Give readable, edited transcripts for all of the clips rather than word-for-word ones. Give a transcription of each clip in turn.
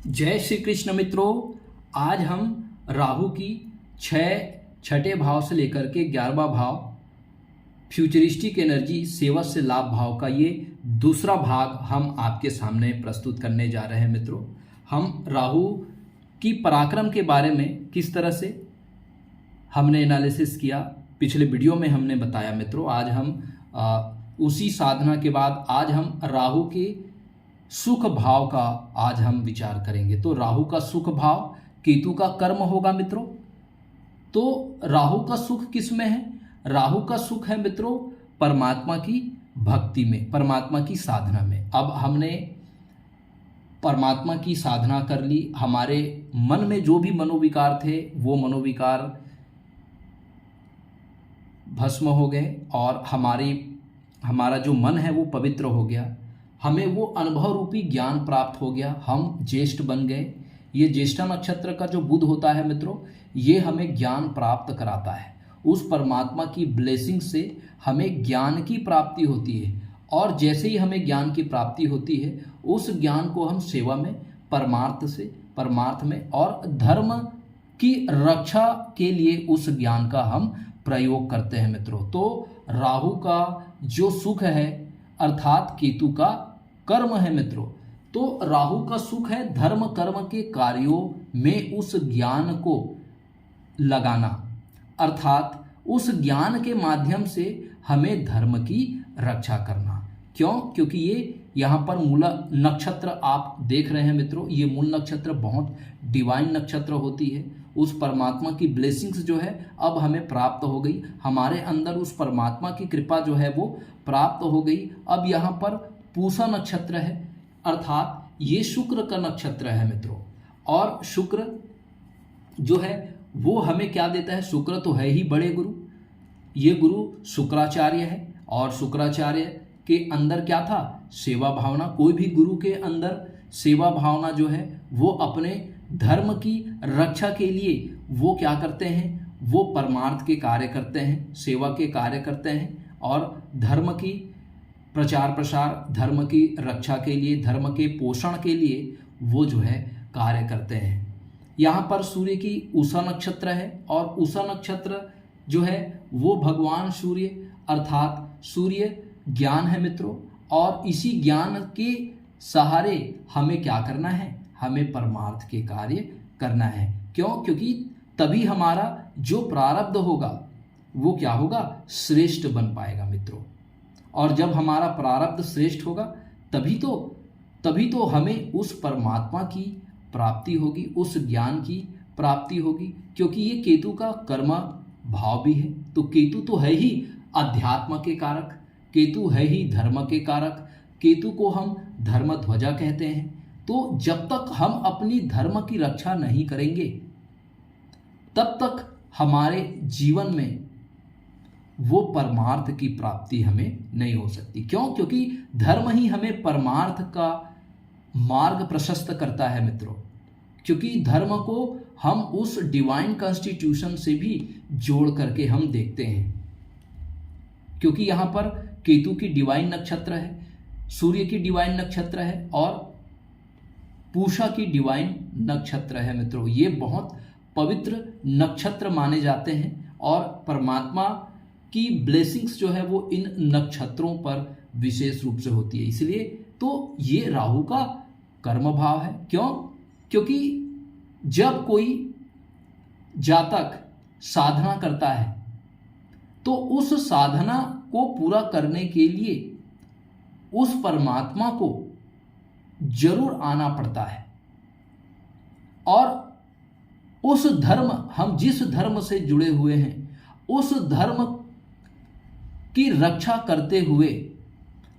जय श्री कृष्ण मित्रों। आज हम राहु की छठे भाव से लेकर के 11वां भाव फ्यूचरिस्टिक एनर्जी सेवा से लाभ भाव का ये दूसरा भाग हम आपके सामने प्रस्तुत करने जा रहे हैं। मित्रों, हम राहु की पराक्रम के बारे में किस तरह से हमने एनालिसिस किया, पिछले वीडियो में हमने बताया। मित्रों, आज हम उसी साधना के बाद आज हम राहु के सुख भाव का आज हम विचार करेंगे। तो राहु का सुख भाव केतु का कर्म होगा मित्रों। तो राहु का सुख किस में है? राहु का सुख है मित्रों परमात्मा की भक्ति में, परमात्मा की साधना में। अब हमने परमात्मा की साधना कर ली, हमारे मन में जो भी मनोविकार थे वो मनोविकार भस्म हो गए और हमारा जो मन है वो पवित्र हो गया। हमें वो अनुभव रूपी ज्ञान प्राप्त हो गया, हम ज्येष्ठ बन गए। ये ज्येष्ठा नक्षत्र का जो बुध होता है मित्रों, ये हमें ज्ञान प्राप्त कराता है। उस परमात्मा की ब्लेसिंग से हमें ज्ञान की प्राप्ति होती है और जैसे ही हमें ज्ञान की प्राप्ति होती है उस ज्ञान को हम सेवा में, परमार्थ में और धर्म की रक्षा के लिए उस ज्ञान का हम प्रयोग करते हैं मित्रों। तो राहु का जो सुख है अर्थात केतु का कर्म है मित्रों। तो राहु का सुख है धर्म कर्म के कार्यों में उस ज्ञान को लगाना, अर्थात उस ज्ञान के माध्यम से हमें धर्म की रक्षा करना। क्यों? क्योंकि ये यहाँ पर मूल नक्षत्र आप देख रहे हैं मित्रों, ये मूल नक्षत्र बहुत डिवाइन नक्षत्र होती है। उस परमात्मा की ब्लेसिंग्स जो है अब हमें प्राप्त हो गई, हमारे अंदर उस परमात्मा की कृपा जो है वो प्राप्त हो गई। अब यहाँ पर पूषा नक्षत्र है, अर्थात ये शुक्र का नक्षत्र है मित्रों। और शुक्र जो है वो हमें क्या देता है? शुक्र तो है ही बड़े गुरु, ये गुरु शुक्राचार्य है और शुक्राचार्य के अंदर क्या था? सेवा भावना। कोई भी गुरु के अंदर सेवा भावना जो है वो अपने धर्म की रक्षा के लिए वो क्या करते हैं? वो परमार्थ के कार्य करते हैं, सेवा के कार्य करते हैं और धर्म की प्रचार प्रसार, धर्म की रक्षा के लिए, धर्म के पोषण के लिए वो जो है कार्य करते हैं। यहाँ पर सूर्य की उषा नक्षत्र है और उषा नक्षत्र जो है वो भगवान सूर्य अर्थात सूर्य ज्ञान है मित्रों। और इसी ज्ञान के सहारे हमें क्या करना है? हमें परमार्थ के कार्य करना है। क्यों? क्योंकि तभी हमारा जो प्रारब्ध होगा वो क्या होगा? श्रेष्ठ बन पाएगा मित्रों। और जब हमारा प्रारब्ध श्रेष्ठ होगा तभी तो हमें उस परमात्मा की प्राप्ति होगी, उस ज्ञान की प्राप्ति होगी। क्योंकि ये केतु का कर्म भाव भी है। तो केतु तो है ही अध्यात्म के कारक, केतु है ही धर्म के कारक, केतु को हम धर्म ध्वजा कहते हैं। तो जब तक हम अपनी धर्म की रक्षा नहीं करेंगे तब तक हमारे जीवन में वो परमार्थ की प्राप्ति हमें नहीं हो सकती। क्यों? क्योंकि धर्म ही हमें परमार्थ का मार्ग प्रशस्त करता है मित्रों। क्योंकि धर्म को हम उस डिवाइन कॉन्स्टिट्यूशन से भी जोड़ करके हम देखते हैं। क्योंकि यहाँ पर केतु की डिवाइन नक्षत्र है, सूर्य की डिवाइन नक्षत्र है और पूषा की डिवाइन नक्षत्र है मित्रों। ये बहुत पवित्र नक्षत्र माने जाते हैं और परमात्मा की ब्लेसिंग्स जो है वो इन नक्षत्रों पर विशेष रूप से होती है। इसलिए तो ये राहु का कर्म भाव है। क्यों? क्योंकि जब कोई जातक साधना करता है तो उस साधना को पूरा करने के लिए उस परमात्मा को जरूर आना पड़ता है और उस धर्म, हम जिस धर्म से जुड़े हुए हैं उस धर्म की रक्षा करते हुए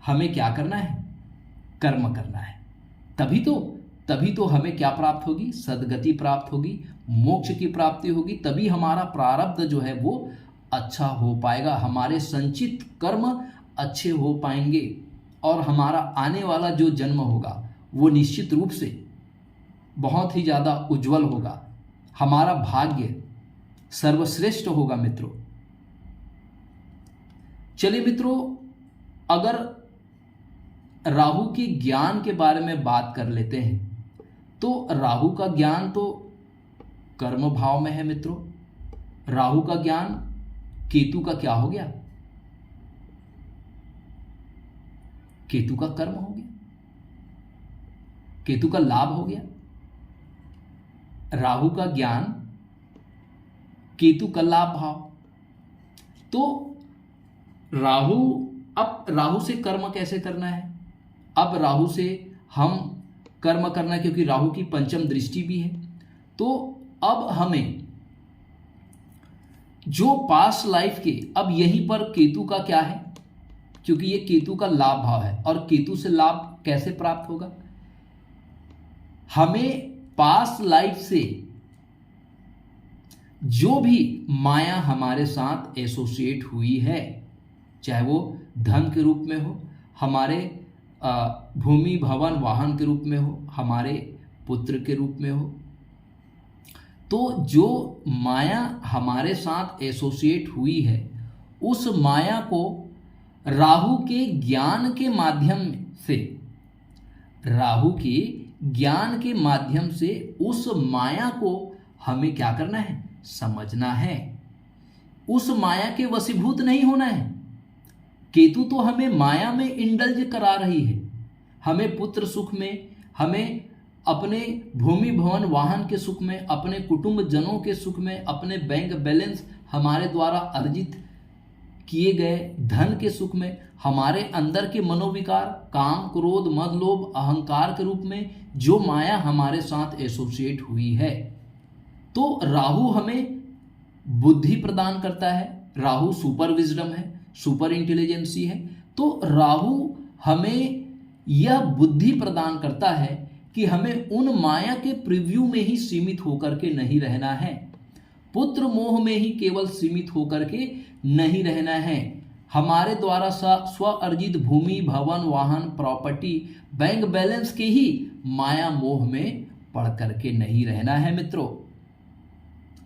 हमें क्या करना है? कर्म करना है। तभी तो हमें क्या प्राप्त होगी? सद्गति प्राप्त होगी, मोक्ष की प्राप्ति होगी। तभी हमारा प्रारब्ध जो है वो अच्छा हो पाएगा, हमारे संचित कर्म अच्छे हो पाएंगे और हमारा आने वाला जो जन्म होगा वो निश्चित रूप से बहुत ही ज़्यादा उज्जवल होगा, हमारा भाग्य सर्वश्रेष्ठ होगा मित्रों। चलिए मित्रों, अगर राहु की ज्ञान के बारे में बात कर लेते हैं तो राहु का ज्ञान तो कर्म भाव में है मित्रों। राहु का ज्ञान केतु का क्या हो गया? केतु का कर्म हो गया, केतु का लाभ हो गया। राहु का ज्ञान केतु का लाभ भाव। तो राहु, अब राहु से कर्म कैसे करना है? अब राहु से हम कर्म करना है, क्योंकि राहु की पंचम दृष्टि भी है। तो अब हमें जो पास्ट लाइफ के, अब यहीं पर केतु का क्या है, क्योंकि ये केतु का लाभ भाव है, और केतु से लाभ कैसे प्राप्त होगा? हमें पास्ट लाइफ से जो भी माया हमारे साथ एसोसिएट हुई है, चाहे वो धन के रूप में हो, हमारे भूमि भवन वाहन के रूप में हो, हमारे पुत्र के रूप में हो, तो जो माया हमारे साथ एसोसिएट हुई है, उस माया को राहु के ज्ञान के माध्यम से, राहु के ज्ञान के माध्यम से उस माया को हमें क्या करना है? समझना है। उस माया के वशीभूत नहीं होना है। केतु तो हमें माया में इंडल्ज करा रही है, हमें पुत्र सुख में, हमें अपने भूमि भवन वाहन के सुख में, अपने कुटुंब जनों के सुख में, अपने बैंक बैलेंस, हमारे द्वारा अर्जित किए गए धन के सुख में, हमारे अंदर के मनोविकार, काम क्रोध मद लोभ अहंकार के रूप में जो माया हमारे साथ एसोसिएट हुई है। तो राहु हमें बुद्धि प्रदान करता है। राहु सुपर विजडम है, सुपर इंटेलिजेंसी है। तो राहु हमें यह बुद्धि प्रदान करता है कि हमें उन माया के प्रिव्यू में ही सीमित होकर के नहीं रहना है, पुत्र मोह में ही केवल सीमित होकर के नहीं रहना है, हमारे द्वारा स्व अर्जित भूमि भवन वाहन प्रॉपर्टी बैंक बैलेंस के ही माया मोह में पड़ करके नहीं रहना है मित्रों।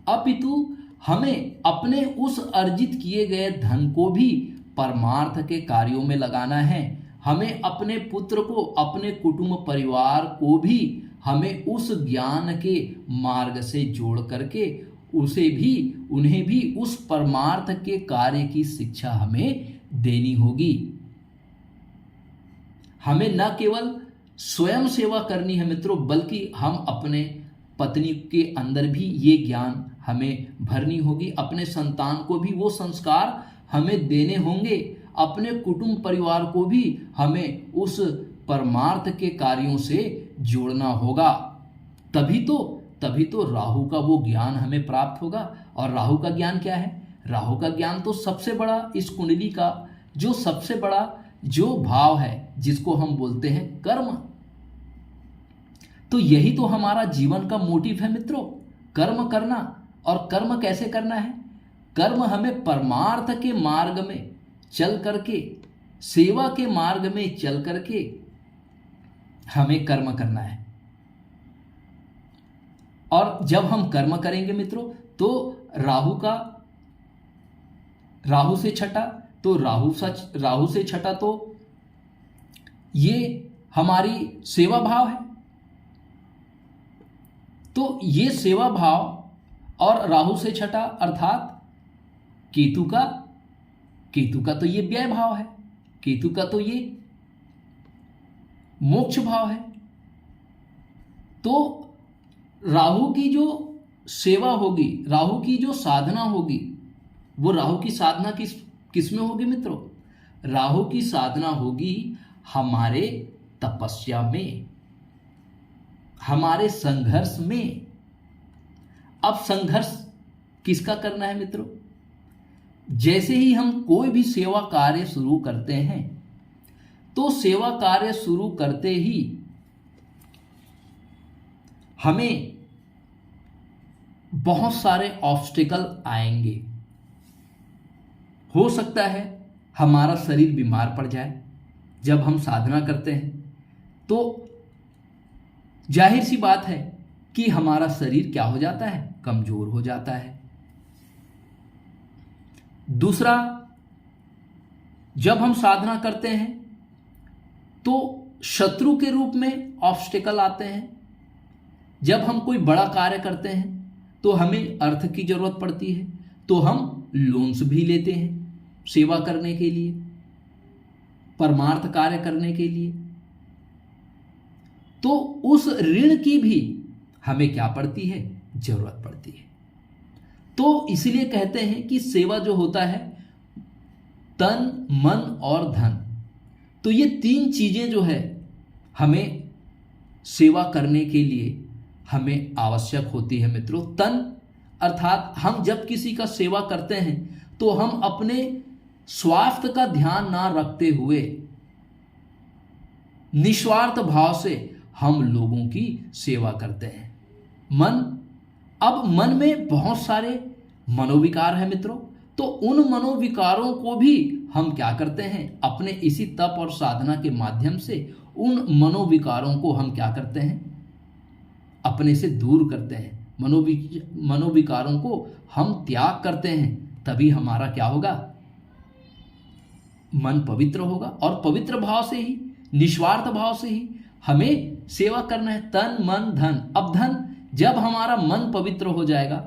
अपितु हमें अपने उस अर्जित किए गए धन को भी परमार्थ के कार्यों में लगाना है। हमें अपने पुत्र को, अपने कुटुंब परिवार को भी हमें उस ज्ञान के मार्ग से जोड़ करके उन्हें भी उस परमार्थ के कार्य की शिक्षा हमें देनी होगी। हमें न केवल स्वयं सेवा करनी है मित्रों, बल्कि हम अपने पत्नी के अंदर भी ये ज्ञान हमें भरनी होगी। अपने संतान को भी वो संस्कार हमें देने होंगे। अपने कुटुंब परिवार को भी हमें उस परमार्थ के कार्यों से जोड़ना होगा। तभी तो राहु का वो ज्ञान हमें प्राप्त होगा। और राहु का ज्ञान क्या है? राहु का ज्ञान तो सबसे बड़ा, इस कुंडली का जो सबसे बड़ा जो भाव है, जिसको हम बोलते हैं कर्म। तो यही तो हमारा जीवन का मोटिव है मित्रों, कर्म करना। और कर्म कैसे करना है? कर्म हमें परमार्थ के मार्ग में चल करके, सेवा के मार्ग में चल करके हमें कर्म करना है। और जब हम कर्म करेंगे मित्रों, तो राहु से छठा, तो राहु से छठा तो ये हमारी सेवा भाव है। तो ये सेवा भाव और राहु से छठा अर्थात केतु का तो ये व्यय भाव है, केतु का तो ये मोक्ष भाव है। तो राहु की जो सेवा होगी, राहु की जो साधना होगी, वो राहु की साधना किस में होगी मित्रों? राहु की साधना होगी हमारे तपस्या में, हमारे संघर्ष में। अब संघर्ष किसका करना है मित्रों? जैसे ही हम कोई भी सेवा कार्य शुरू करते हैं, तो सेवा कार्य शुरू करते ही हमें बहुत सारे ऑब्स्टिकल आएंगे। हो सकता है हमारा शरीर बीमार पड़ जाए। जब हम साधना करते हैं तो जाहिर सी बात है कि हमारा शरीर क्या हो जाता है? कमजोर हो जाता है। दूसरा, जब हम साधना करते हैं तो शत्रु के रूप में ऑब्स्टिकल आते हैं। जब हम कोई बड़ा कार्य करते हैं तो हमें अर्थ की जरूरत पड़ती है, तो हम लोन्स भी लेते हैं सेवा करने के लिए, परमार्थ कार्य करने के लिए। तो उस ऋण की भी हमें क्या पड़ती है, जरूरत पड़ती है। तो इसलिए कहते हैं कि सेवा जो होता है तन, मन और धन, तो ये तीन चीजें जो है हमें सेवा करने के लिए हमें आवश्यक होती है मित्रों। तन अर्थात हम जब किसी का सेवा करते हैं तो हम अपने स्वार्थ का ध्यान ना रखते हुए निस्वार्थ भाव से हम लोगों की सेवा करते हैं। मन, अब मन में बहुत सारे मनोविकार हैं मित्रों, तो उन मनोविकारों को भी हम क्या करते हैं, अपने इसी तप और साधना के माध्यम से उन मनोविकारों को हम क्या करते हैं, अपने से दूर करते हैं। मनोविकारों को हम त्याग करते हैं, तभी हमारा क्या होगा, मन पवित्र होगा। और पवित्र भाव से ही, निस्वार्थ भाव से ही हमें सेवा करना है। तन, मन, धन। अब धन, जब हमारा मन पवित्र हो जाएगा,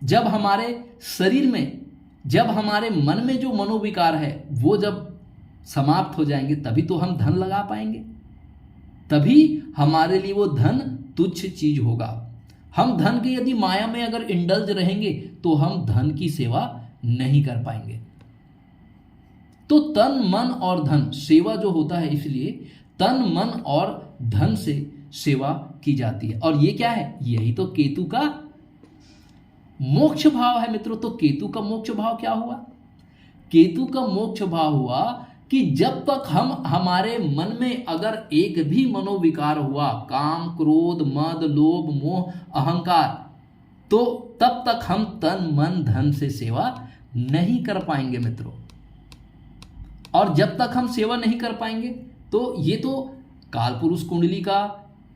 जब हमारे शरीर में, जब हमारे मन में जो मनोविकार है वो जब समाप्त हो जाएंगे, तभी तो हम धन लगा पाएंगे, तभी हमारे लिए वो धन तुच्छ चीज होगा। हम धन के यदि माया में अगर इंडल्ज रहेंगे तो हम धन की सेवा नहीं कर पाएंगे। तो तन, मन और धन, सेवा जो होता है, इसलिए तन, मन और धन से सेवा की जाती है। और ये क्या है, यही तो केतु का मोक्ष भाव है मित्रों। तो केतु का मोक्ष भाव क्या हुआ, केतु का मोक्ष भाव हुआ कि जब तक हम, हमारे मन में अगर एक भी मनोविकार हुआ, काम, क्रोध, मद, लोभ, मोह, अहंकार, तो तब तक हम तन, मन, धन से सेवा नहीं कर पाएंगे मित्रों। और जब तक हम सेवा नहीं कर पाएंगे तो ये तो कालपुरुष कुंडली का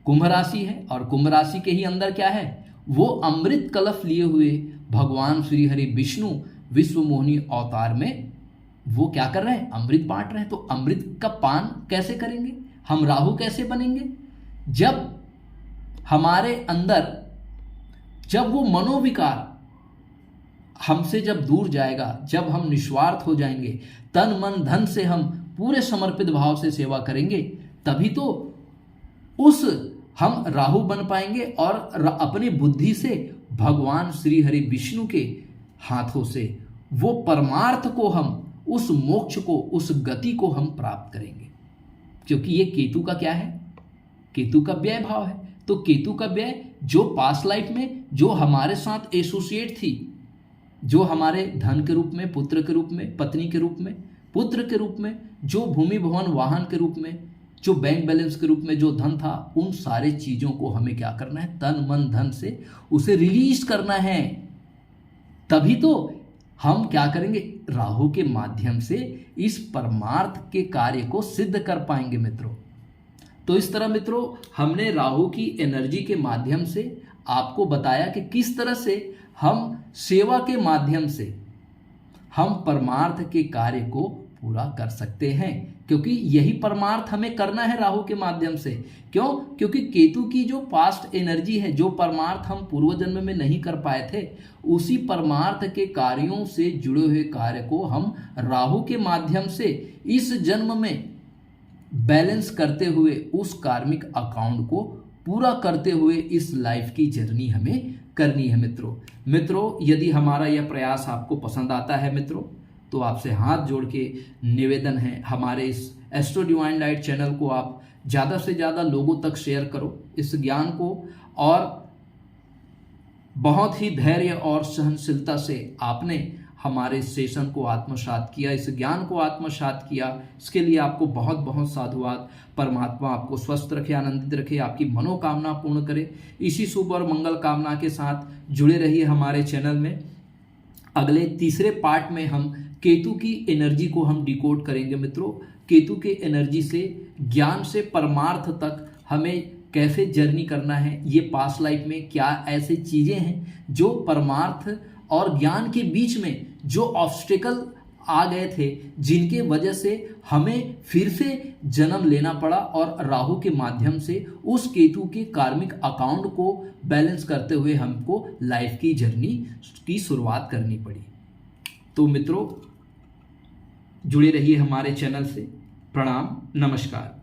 कुंभ राशि है, और कुंभ राशि के ही अंदर क्या है, वो अमृत कलश लिए हुए भगवान श्री हरि विष्णु विश्व मोहिनी अवतार में वो क्या कर रहे हैं, अमृत बांट रहे हैं। तो अमृत का पान कैसे करेंगे, हम राहु कैसे बनेंगे, जब हमारे अंदर, जब वो मनोविकार हमसे जब दूर जाएगा, जब हम निस्वार्थ हो जाएंगे, तन, मन, धन से हम पूरे समर्पित भाव से सेवा करेंगे, तभी तो उस हम राहु बन पाएंगे और अपनी बुद्धि से भगवान श्री हरि विष्णु के हाथों से वो परमार्थ को, हम उस मोक्ष को, उस गति को हम प्राप्त करेंगे। क्योंकि ये केतु का क्या है, केतु का व्यय भाव है। तो केतु का व्यय जो पास्ट लाइफ में जो हमारे साथ एसोसिएट थी, जो हमारे धन के रूप में, पुत्र के रूप में, पत्नी के रूप में, पुत्र के रूप में, जो भूमि भवन वाहन के रूप में, जो बैंक बैलेंस के रूप में जो धन था, उन सारे चीजों को हमें क्या करना है, तन, मन, धन से उसे रिलीज करना है। तभी तो हम क्या करेंगे, राहु के माध्यम से इस परमार्थ के कार्य को सिद्ध कर पाएंगे मित्रों। तो इस तरह मित्रों हमने राहु की एनर्जी के माध्यम से आपको बताया कि किस तरह से हम सेवा के माध्यम से हम परमार्थ के कार्य को पूरा कर सकते हैं, क्योंकि यही परमार्थ हमें करना है राहु के माध्यम से। क्यों, क्योंकि केतु की जो पास्ट एनर्जी है, जो परमार्थ हम पूर्व जन्म में नहीं कर पाए थे, उसी परमार्थ के कार्यों से जुड़े हुए कार्य को हम राहु के माध्यम से इस जन्म में बैलेंस करते हुए, उस कार्मिक अकाउंट को पूरा करते हुए इस लाइफ की जर्नी हमें करनी है मित्रों, यदि हमारा यह प्रयास आपको पसंद आता है मित्रों, तो आपसे हाथ जोड़ के निवेदन है, हमारे इस एस्ट्रो डिवाइन लाइट चैनल को आप ज़्यादा से ज़्यादा लोगों तक शेयर करो इस ज्ञान को, और बहुत ही धैर्य और सहनशीलता से आपने हमारे सेशन को आत्मसात किया, इस ज्ञान को आत्मसात किया, इसके लिए आपको बहुत बहुत साधुवाद। परमात्मा आपको स्वस्थ रखे, आनंदित रखे, आपकी मनोकामना पूर्ण करे। इसी शुभ और मंगल कामना के साथ जुड़े रहिए हमारे चैनल में। अगले तीसरे पार्ट में हम केतु की एनर्जी को हम डिकोड करेंगे मित्रों। केतु के एनर्जी से ज्ञान से परमार्थ तक हमें कैसे जर्नी करना है, ये पास्ट लाइफ में क्या ऐसे चीजें हैं जो परमार्थ और ज्ञान के बीच में जो ऑब्स्टेकल आ गए थे जिनके वजह से हमें फिर से जन्म लेना पड़ा और राहु के माध्यम से उस केतु के कार्मिक अकाउंट को बैलेंस करते हुए हमको लाइफ की जर्नी की शुरुआत करनी पड़ी। तो मित्रों, जुड़े रहिए हमारे चैनल से। प्रणाम, नमस्कार।